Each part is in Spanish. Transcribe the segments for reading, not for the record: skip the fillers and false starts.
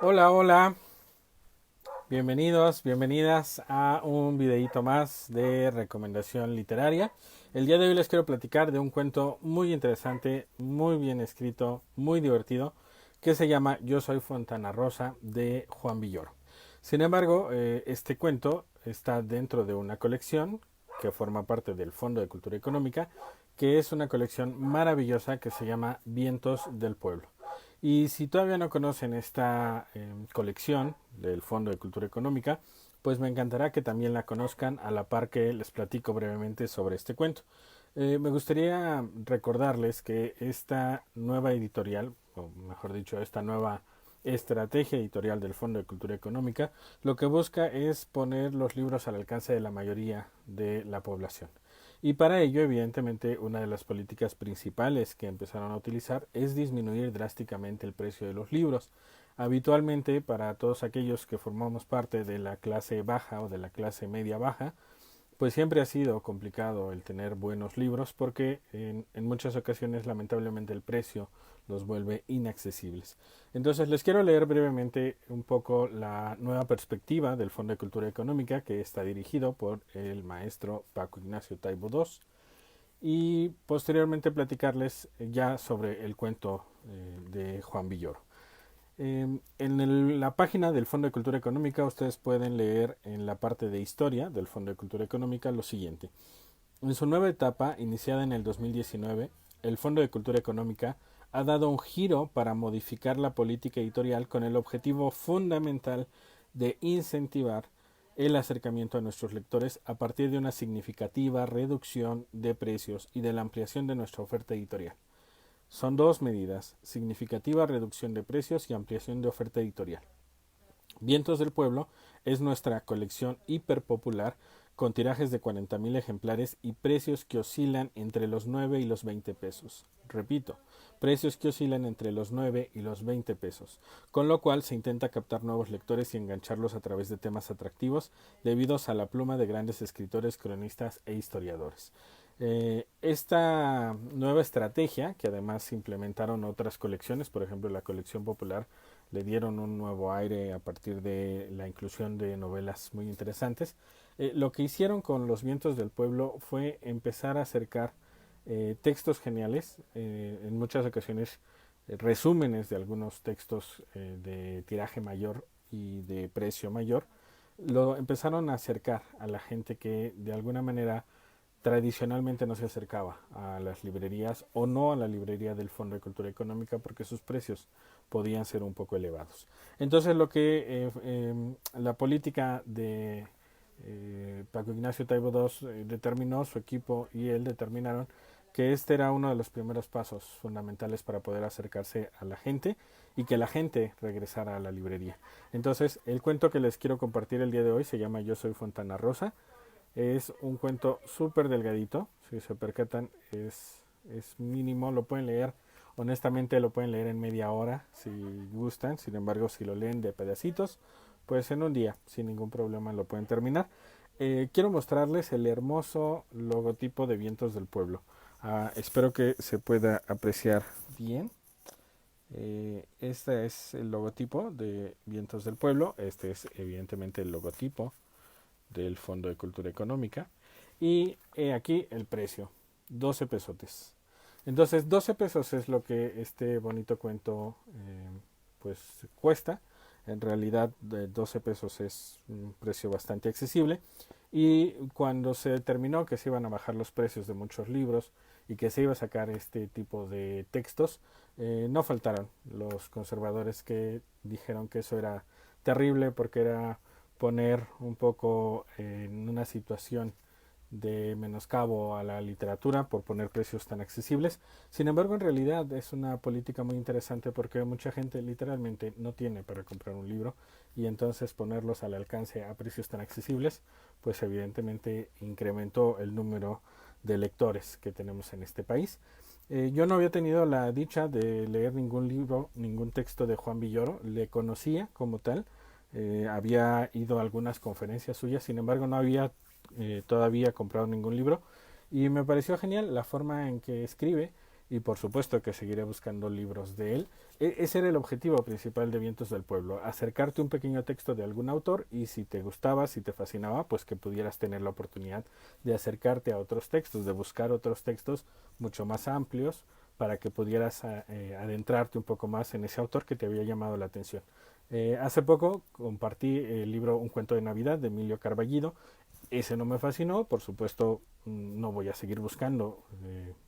Hola, hola, bienvenidos, bienvenidas a un videíto más de recomendación literaria. El día de hoy les quiero platicar de un cuento muy interesante, muy bien escrito, muy divertido, que se llama Yo soy Fontana Rosa de Juan Villoro. Sin embargo, este cuento está dentro de una colección que forma parte del Fondo de Cultura Económica, que es una colección maravillosa que se llama Vientos del Pueblo. Y si todavía no conocen esta colección del Fondo de Cultura Económica, pues me encantará que también la conozcan a la par que les platico brevemente sobre este cuento. Me gustaría recordarles que esta nueva editorial, o mejor dicho, esta nueva estrategia editorial del Fondo de Cultura Económica, lo que busca es poner los libros al alcance de la mayoría de la población. Y para ello, evidentemente, una de las políticas principales que empezaron a utilizar es disminuir drásticamente el precio de los libros. Habitualmente, para todos aquellos que formamos parte de la clase baja o de la clase media baja, pues siempre ha sido complicado el tener buenos libros porque en muchas ocasiones lamentablemente el precio los vuelve inaccesibles. Entonces les quiero leer brevemente un poco la nueva perspectiva del Fondo de Cultura Económica que está dirigido por el maestro Paco Ignacio Taibo II y posteriormente platicarles ya sobre el cuento de Juan Villoro. La página del Fondo de Cultura Económica ustedes pueden leer en la parte de historia del Fondo de Cultura Económica lo siguiente. En su nueva etapa, iniciada en el 2019, el Fondo de Cultura Económica ha dado un giro para modificar la política editorial con el objetivo fundamental de incentivar el acercamiento a nuestros lectores a partir de una significativa reducción de precios y de la ampliación de nuestra oferta editorial. Son dos medidas, significativa reducción de precios y ampliación de oferta editorial. Vientos del Pueblo es nuestra colección hiperpopular con tirajes de 40.000 ejemplares y precios que oscilan entre los 9 y los 20 pesos. Repito, precios que oscilan entre los 9 y los 20 pesos, con lo cual se intenta captar nuevos lectores y engancharlos a través de temas atractivos debido a la pluma de grandes escritores, cronistas e historiadores. Esta nueva estrategia, que además implementaron otras colecciones, por ejemplo la colección popular, le dieron un nuevo aire a partir de la inclusión de novelas muy interesantes. Lo que hicieron con Los Vientos del Pueblo fue empezar a acercar textos geniales, en muchas ocasiones resúmenes de algunos textos de tiraje mayor y de precio mayor, lo empezaron a acercar a la gente que de alguna manera tradicionalmente no se acercaba a las librerías o no a la librería del Fondo de Cultura Económica porque sus precios podían ser un poco elevados. Entonces lo que la política de Paco Ignacio Taibo II determinó, su equipo y él determinaron que este era uno de los primeros pasos fundamentales para poder acercarse a la gente y que la gente regresara a la librería. Entonces, el cuento que les quiero compartir el día de hoy se llama Yo soy Fontana Rosa. Es un cuento súper delgadito, si se percatan es mínimo, lo pueden leer, honestamente lo pueden leer en media hora si gustan, sin embargo si lo leen de pedacitos, pues en un día sin ningún problema lo pueden terminar. Quiero mostrarles el hermoso logotipo de Vientos del Pueblo. Espero que se pueda apreciar bien. Este es el logotipo de Vientos del Pueblo, este es evidentemente el logotipo del Fondo de Cultura Económica. Y aquí el precio, 12 pesotes. Entonces, 12 pesos es lo que este bonito cuento pues cuesta. En realidad, 12 pesos es un precio bastante accesible. Y cuando se determinó que se iban a bajar los precios de muchos libros y que se iba a sacar este tipo de textos, no faltaron los conservadores que dijeron que eso era terrible porque era poner un poco en una situación de menoscabo a la literatura por poner precios tan accesibles. Sin embargo, en realidad es una política muy interesante porque mucha gente literalmente no tiene para comprar un libro y entonces ponerlos al alcance a precios tan accesibles, pues evidentemente incrementó el número de lectores que tenemos en este país. Yo no había tenido la dicha de leer ningún libro, ningún texto de Juan Villoro, le conocía como tal, había ido a algunas conferencias suyas, sin embargo no había todavía comprado ningún libro y me pareció genial la forma en que escribe y por supuesto que seguiré buscando libros de él. Ese era el objetivo principal de Vientos del Pueblo, acercarte un pequeño texto de algún autor y si te gustaba, si te fascinaba, pues que pudieras tener la oportunidad de acercarte a otros textos, de buscar otros textos mucho más amplios para que pudieras adentrarte un poco más en ese autor que te había llamado la atención. Hace poco compartí el libro Un cuento de Navidad de Emilio Carballido. Ese no me fascinó, por supuesto no voy a seguir buscando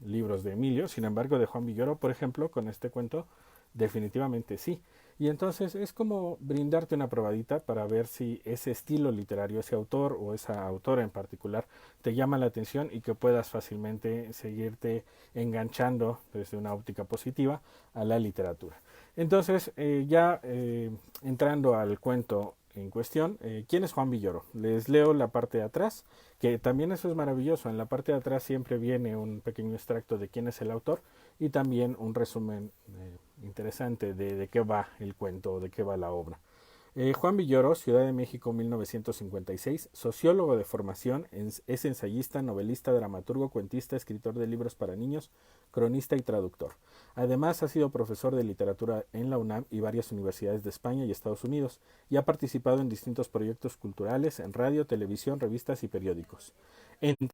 libros de Emilio, sin embargo de Juan Villoro, por ejemplo, con este cuento definitivamente sí. Y entonces es como brindarte una probadita para ver si ese estilo literario, ese autor o esa autora en particular te llama la atención y que puedas fácilmente seguirte enganchando desde una óptica positiva a la literatura. Entonces, entrando al cuento en cuestión, ¿quién es Juan Villoro? Les leo la parte de atrás, que también eso es maravilloso. En la parte de atrás siempre viene un pequeño extracto de quién es el autor y también un resumen interesante de qué va el cuento o de qué va la obra. Juan Villoro, Ciudad de México, 1956, sociólogo de formación, es ensayista, novelista, dramaturgo, cuentista, escritor de libros para niños, cronista y traductor. Además, ha sido profesor de literatura en la UNAM y varias universidades de España y Estados Unidos, y ha participado en distintos proyectos culturales en radio, televisión, revistas y periódicos. Entre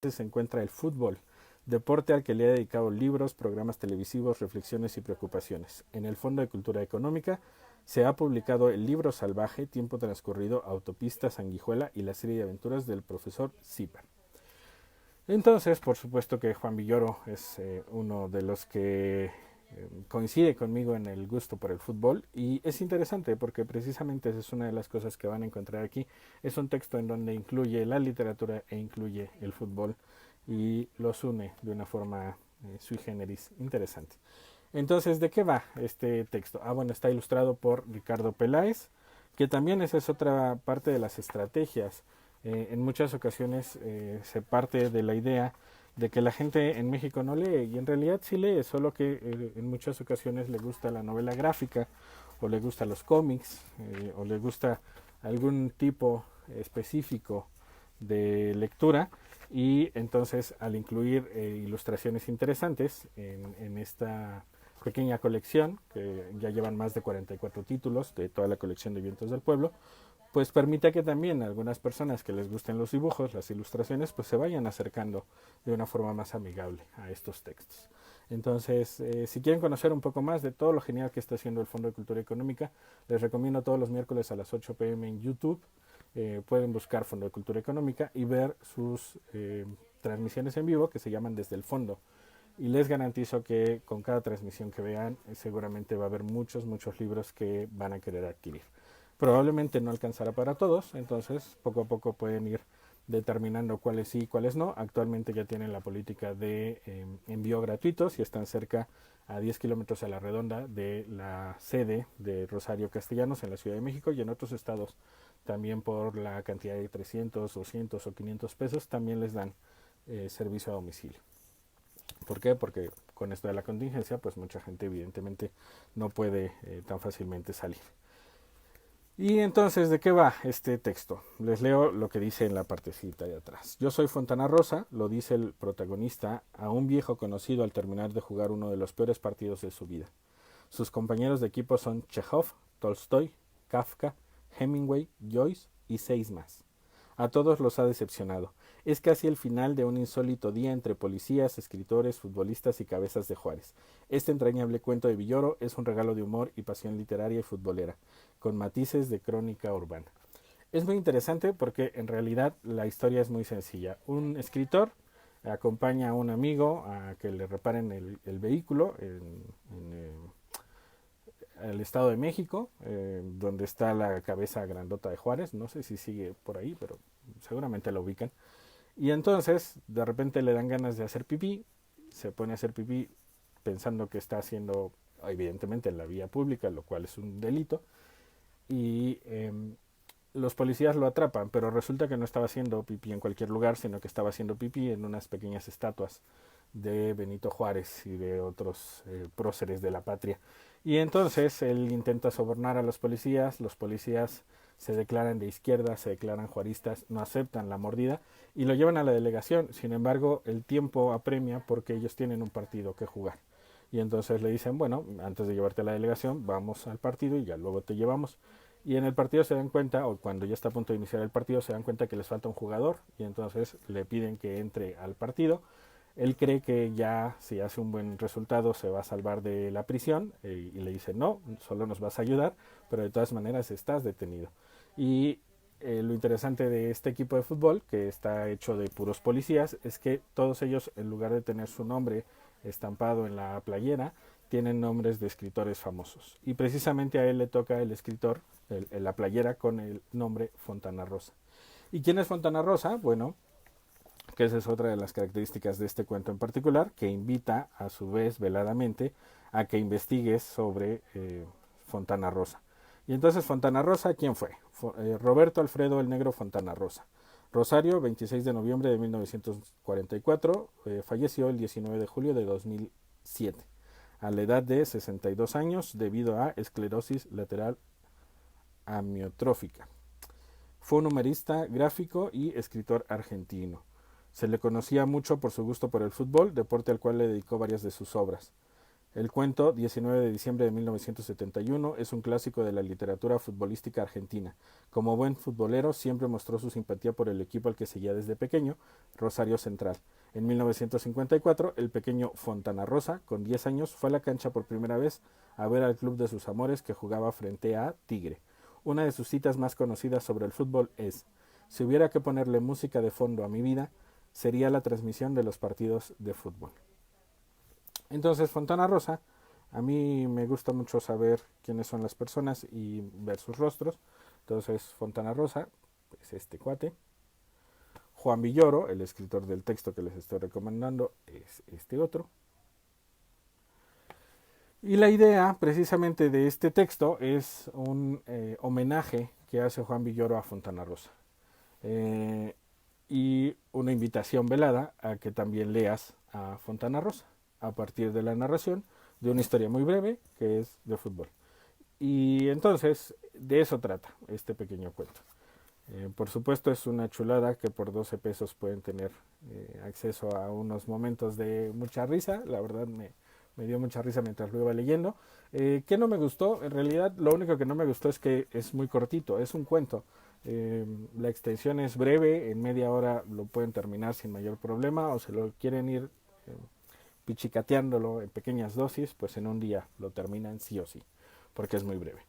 se encuentra el fútbol, deporte al que le ha dedicado libros, programas televisivos, reflexiones y preocupaciones. En el Fondo de Cultura Económica se ha publicado el libro Salvaje, Tiempo Transcurrido, Autopista, Sanguijuela y la serie de aventuras del profesor Zipper. Entonces, por supuesto que Juan Villoro es uno de los que coincide conmigo en el gusto por el fútbol y es interesante porque precisamente esa es una de las cosas que van a encontrar aquí. Es un texto en donde incluye la literatura e incluye el fútbol y los une de una forma sui generis interesante. Entonces, ¿de qué va este texto? Bueno, está ilustrado por Ricardo Peláez, que también esa es otra parte de las estrategias. En muchas ocasiones se parte de la idea de que la gente en México no lee, y en realidad sí lee, solo que en muchas ocasiones le gusta la novela gráfica, o le gusta los cómics, o le gusta algún tipo específico de lectura, y entonces al incluir ilustraciones interesantes en esta pequeña colección, que ya llevan más de 44 títulos de toda la colección de Vientos del Pueblo, pues permite que también algunas personas que les gusten los dibujos, las ilustraciones, pues se vayan acercando de una forma más amigable a estos textos. Entonces, si quieren conocer un poco más de todo lo genial que está haciendo el Fondo de Cultura Económica, les recomiendo todos los miércoles a las 8 p.m. en YouTube. Pueden buscar Fondo de Cultura Económica y ver sus transmisiones en vivo que se llaman Desde el Fondo. Y les garantizo que con cada transmisión que vean, seguramente va a haber muchos libros que van a querer adquirir. Probablemente no alcanzará para todos, entonces poco a poco pueden ir determinando cuáles sí y cuáles no. Actualmente ya tienen la política de envío gratuito si están cerca a 10 kilómetros a la redonda de la sede de Rosario Castellanos en la Ciudad de México, y en otros estados también por la cantidad de 300, 200 o 500 pesos también les dan servicio a domicilio. ¿Por qué? Porque con esto de la contingencia pues mucha gente evidentemente no puede tan fácilmente salir. Y entonces, ¿de qué va este texto? Les leo lo que dice en la partecita de atrás. Yo soy Fontana Rosa, lo dice el protagonista a un viejo conocido al terminar de jugar uno de los peores partidos de su vida. Sus compañeros de equipo son Chekhov, Tolstoy, Kafka, Hemingway, Joyce y 6 más. A todos los ha decepcionado. Es casi el final de un insólito día entre policías, escritores, futbolistas y cabezas de Juárez. Este entrañable cuento de Villoro es un regalo de humor y pasión literaria y futbolera, con matices de crónica urbana. Es muy interesante porque en realidad la historia es muy sencilla. Un escritor acompaña a un amigo a que le reparen el vehículo en el Estado de México, donde está la cabeza grandota de Juárez. No sé si sigue por ahí, pero seguramente lo ubican. Y entonces de repente le dan ganas de hacer pipí, se pone a hacer pipí pensando que está haciendo evidentemente en la vía pública, lo cual es un delito, y los policías lo atrapan, pero resulta que no estaba haciendo pipí en cualquier lugar, sino que estaba haciendo pipí en unas pequeñas estatuas de Benito Juárez y de otros próceres de la patria. Y entonces él intenta sobornar a los policías se declaran de izquierda, se declaran juaristas, no aceptan la mordida y lo llevan a la delegación. Sin embargo, el tiempo apremia porque ellos tienen un partido que jugar. Y entonces le dicen, bueno, antes de llevarte a la delegación, vamos al partido y ya luego te llevamos. Y en el partido se dan cuenta, o cuando ya está a punto de iniciar el partido, se dan cuenta que les falta un jugador y entonces le piden que entre al partido. Él cree que ya si hace un buen resultado se va a salvar de la prisión y le dice no, solo nos vas a ayudar, pero de todas maneras estás detenido. Y lo interesante de este equipo de fútbol, que está hecho de puros policías, es que todos ellos, en lugar de tener su nombre estampado en la playera, tienen nombres de escritores famosos. Y precisamente a él le toca el escritor, la playera con el nombre Fontana Rosa. ¿Y quién es Fontana Rosa? Bueno, que esa es otra de las características de este cuento en particular, que invita a su vez veladamente a que investigues sobre Fontana Rosa. Y entonces Fontana Rosa, ¿quién fue? Roberto Alfredo el Negro Fontana Rosa. Rosario, 26 de noviembre de 1944, falleció el 19 de julio de 2007, a la edad de 62 años debido a esclerosis lateral amiotrófica. Fue un humorista gráfico y escritor argentino. Se le conocía mucho por su gusto por el fútbol, deporte al cual le dedicó varias de sus obras. El cuento 19 de diciembre de 1971 es un clásico de la literatura futbolística argentina. Como buen futbolero siempre mostró su simpatía por el equipo al que seguía desde pequeño, Rosario Central. En 1954, el pequeño Fontana Rosa, con 10 años, fue a la cancha por primera vez a ver al club de sus amores que jugaba frente a Tigre. Una de sus citas más conocidas sobre el fútbol es: si hubiera que ponerle música de fondo a mi vida, sería la transmisión de los partidos de fútbol. Entonces, Fontana Rosa, a mí me gusta mucho saber quiénes son las personas y ver sus rostros. Entonces, Fontana Rosa es este cuate. Juan Villoro, el escritor del texto que les estoy recomendando, es este otro. Y la idea precisamente de este texto es un homenaje que hace Juan Villoro a Fontana Rosa. Y una invitación velada a que también leas a Fontana Rosa a partir de la narración de una historia muy breve que es de fútbol. Y entonces de eso trata este pequeño cuento. Por supuesto es una chulada que por 12 pesos pueden tener acceso a unos momentos de mucha risa. La verdad me dio mucha risa mientras lo iba leyendo. ¿Qué no me gustó? En realidad lo único que no me gustó es que es muy cortito, es un cuento. La extensión es breve, en media hora lo pueden terminar sin mayor problema, o se lo quieren ir pichicateándolo en pequeñas dosis, pues en un día lo terminan sí o sí, porque es muy breve.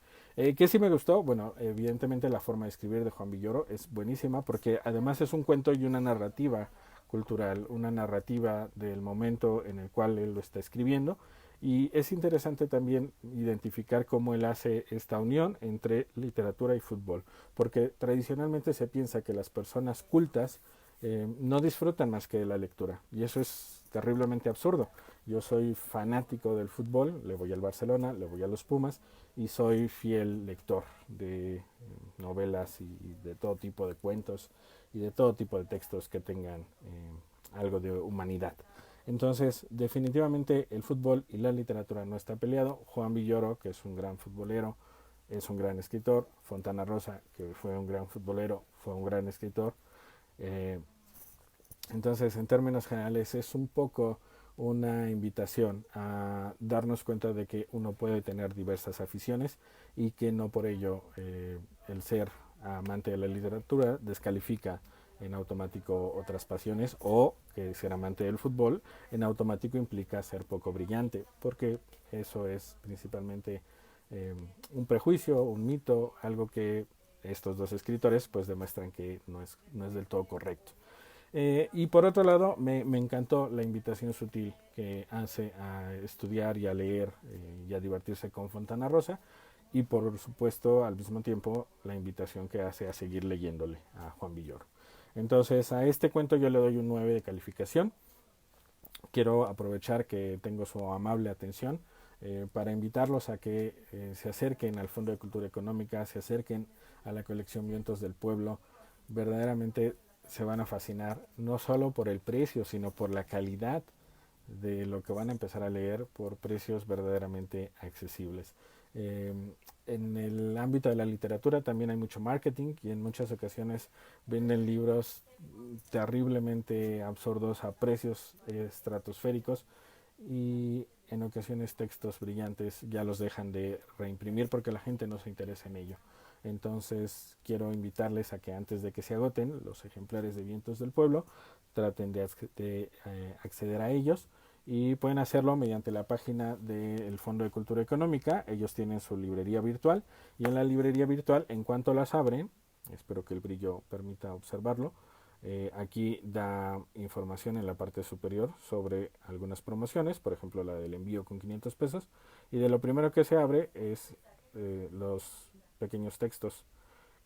¿Qué sí me gustó? Bueno, evidentemente la forma de escribir de Juan Villoro es buenísima, porque además es un cuento y una narrativa cultural, una narrativa del momento en el cual él lo está escribiendo. Y es interesante también identificar cómo él hace esta unión entre literatura y fútbol, porque tradicionalmente se piensa que las personas cultas no disfrutan más que de la lectura, y eso es terriblemente absurdo. Yo soy fanático del fútbol, le voy al Barcelona, le voy a los Pumas, y soy fiel lector de novelas y de todo tipo de cuentos y de todo tipo de textos que tengan algo de humanidad. Entonces, definitivamente el fútbol y la literatura no está peleado. Juan Villoro, que es un gran futbolero, es un gran escritor. Fontana Rosa, que fue un gran futbolero, fue un gran escritor. Eh, entonces, en términos generales, es un poco una invitación a darnos cuenta de que uno puede tener diversas aficiones y que no por ello el ser amante de la literatura descalifica en automático otras pasiones, o que ser amante del fútbol en automático implica ser poco brillante, porque eso es principalmente un prejuicio, un mito, algo que estos dos escritores pues demuestran que no es del todo correcto. Y por otro lado, me encantó la invitación sutil que hace a estudiar y a leer y a divertirse con Fontana Rosa, y por supuesto al mismo tiempo la invitación que hace a seguir leyéndole a Juan Villoro. Entonces a este cuento yo le doy un 9 de calificación. Quiero aprovechar que tengo su amable atención para invitarlos a que se acerquen al Fondo de Cultura Económica, se acerquen a la colección Vientos del Pueblo. Verdaderamente se van a fascinar, no solo por el precio, sino por la calidad de lo que van a empezar a leer por precios verdaderamente accesibles. En el ámbito de la literatura también hay mucho marketing y en muchas ocasiones venden libros terriblemente absurdos a precios estratosféricos y en ocasiones textos brillantes ya los dejan de reimprimir porque la gente no se interesa en ello. Entonces quiero invitarles a que antes de que se agoten los ejemplares de Vientos del Pueblo, traten de acceder a ellos y pueden hacerlo mediante la página del Fondo de Cultura Económica. Ellos tienen su librería virtual y en la librería virtual, en cuanto las abren, espero que el brillo permita observarlo, aquí da información en la parte superior sobre algunas promociones, por ejemplo la del envío con 500 pesos, y de lo primero que se abre es los pequeños textos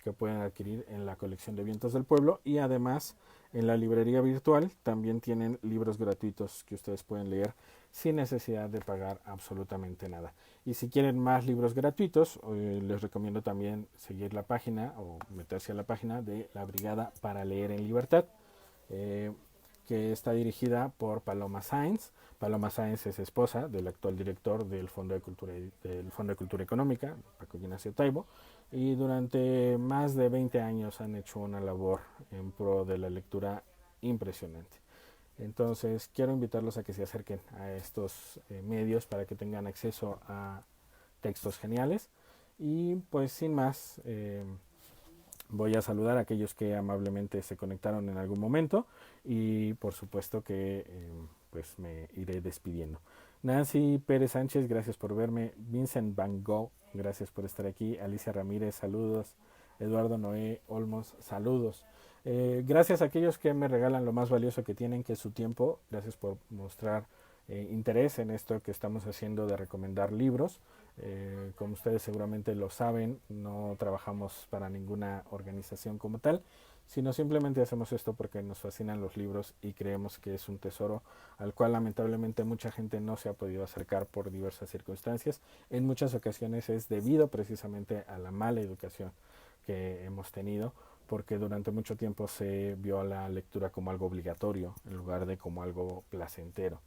que pueden adquirir en la colección de Vientos del Pueblo y además en la librería virtual también tienen libros gratuitos que ustedes pueden leer sin necesidad de pagar absolutamente nada. Y si quieren más libros gratuitos, les recomiendo también seguir la página o meterse a la página de la Brigada para Leer en Libertad, eh, que está dirigida por Paloma Sáenz. Paloma Sáenz es esposa del actual director del Fondo de Cultura Económica, Paco Ignacio Taibo, y durante más de 20 años han hecho una labor en pro de la lectura impresionante. Entonces quiero invitarlos a que se acerquen a estos medios para que tengan acceso a textos geniales y pues sin más voy a saludar a aquellos que amablemente se conectaron en algún momento y por supuesto que pues me iré despidiendo. Nancy Pérez Sánchez, gracias por verme. Vincent Van Gogh, gracias por estar aquí. Alicia Ramírez, saludos. Eduardo Noé Olmos, saludos. Gracias a aquellos que me regalan lo más valioso que tienen, que es su tiempo. Gracias por mostrar interés en esto que estamos haciendo de recomendar libros. Como ustedes seguramente lo saben, no trabajamos para ninguna organización como tal, sino simplemente hacemos esto porque nos fascinan los libros y creemos que es un tesoro al cual lamentablemente mucha gente no se ha podido acercar por diversas circunstancias. En muchas ocasiones es debido precisamente a la mala educación que hemos tenido, porque durante mucho tiempo se vio a la lectura como algo obligatorio en lugar de como algo placentero.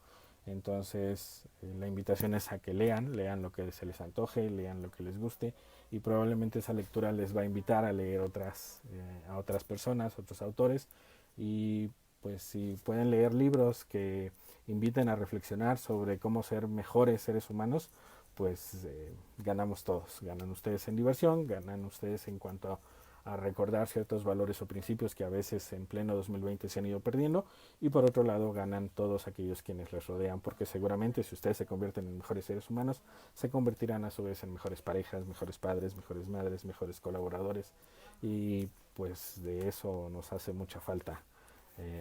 Entonces, la invitación es a que lean lo que se les antoje, lean lo que les guste y probablemente esa lectura les va a invitar a leer a otras personas, otros autores y pues si pueden leer libros que inviten a reflexionar sobre cómo ser mejores seres humanos, pues ganamos todos, ganan ustedes en diversión, ganan ustedes en cuanto a recordar ciertos valores o principios que a veces en pleno 2020 se han ido perdiendo y por otro lado ganan todos aquellos quienes les rodean porque seguramente si ustedes se convierten en mejores seres humanos se convertirán a su vez en mejores parejas, mejores padres, mejores madres, mejores colaboradores y pues de eso nos hace mucha falta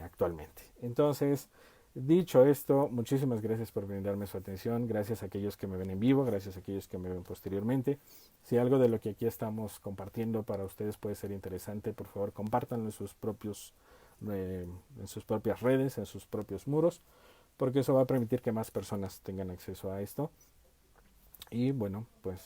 actualmente. Entonces, dicho esto, muchísimas gracias por brindarme su atención, gracias a aquellos que me ven en vivo, gracias a aquellos que me ven posteriormente. Si algo de lo que aquí estamos compartiendo para ustedes puede ser interesante, por favor compártanlo en sus propias redes, en sus propios muros, porque eso va a permitir que más personas tengan acceso a esto. Y bueno, pues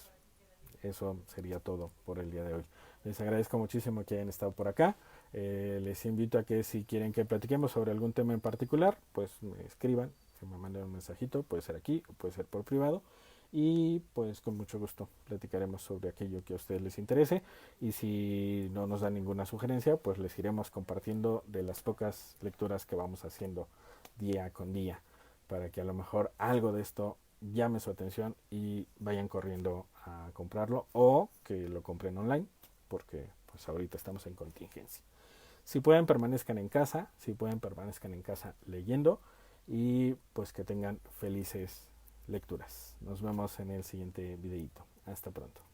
eso sería todo por el día de hoy. Les agradezco muchísimo que hayan estado por acá. Les invito a que si quieren que platiquemos sobre algún tema en particular, pues me escriban, que me manden un mensajito, puede ser aquí o puede ser por privado. Y pues con mucho gusto platicaremos sobre aquello que a ustedes les interese. Y si no nos dan ninguna sugerencia, pues les iremos compartiendo de las pocas lecturas que vamos haciendo día con día, para que a lo mejor algo de esto llame su atención y vayan corriendo a comprarlo o que lo compren online porque pues ahorita estamos en contingencia. Si pueden permanezcan en casa, si pueden permanezcan en casa leyendo y pues que tengan felices lecturas. Nos vemos en el siguiente videito. Hasta pronto.